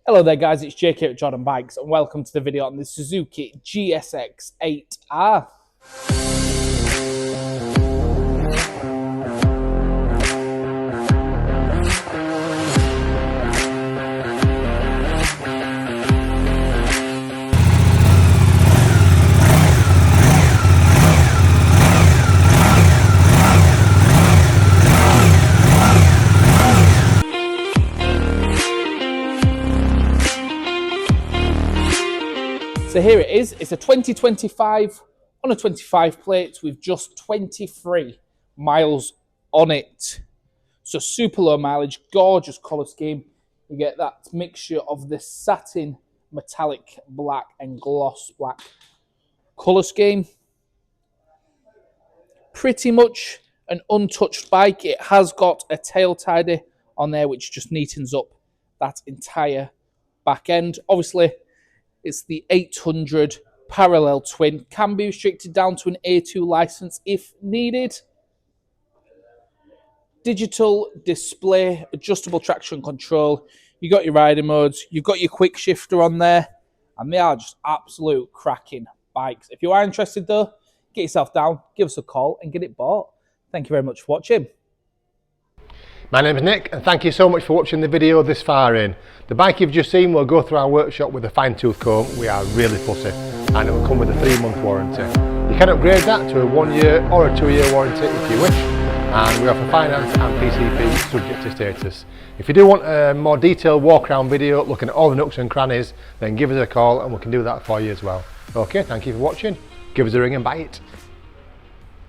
Hello there guys, it's Jake here at Jordan Bikes and welcome to the video on the Suzuki GSX-8R. So here it is, it's a 2025 on a 25 plate with just 23 miles on it. So super low mileage, gorgeous colour scheme. You get that mixture of the satin metallic black and gloss black colour scheme. Pretty much an untouched bike. It has got a tail tidy on there which just neatens up that entire back end. Obviously, it's the 800 parallel twin. Can be restricted down to an A2 license if needed. Digital display, adjustable traction control. You got your riding modes. You've got your quick shifter on there. And they are just absolute cracking bikes. If you are interested though, get yourself down, give us a call and get it bought. Thank you very much for watching. My name is Nick and thank you so much for watching the video this far in. The bike you've just seen will go through our workshop with a fine tooth comb. We are really fussy and it will come with a 3-month warranty. You can upgrade that to a 1-year or a 2-year warranty if you wish, and we offer finance and PCP subject to status. If you do want a more detailed walk around video looking at all the nooks and crannies, then give us a call and we can do that for you as well. Okay, thank you for watching. Give us a ring and buy it.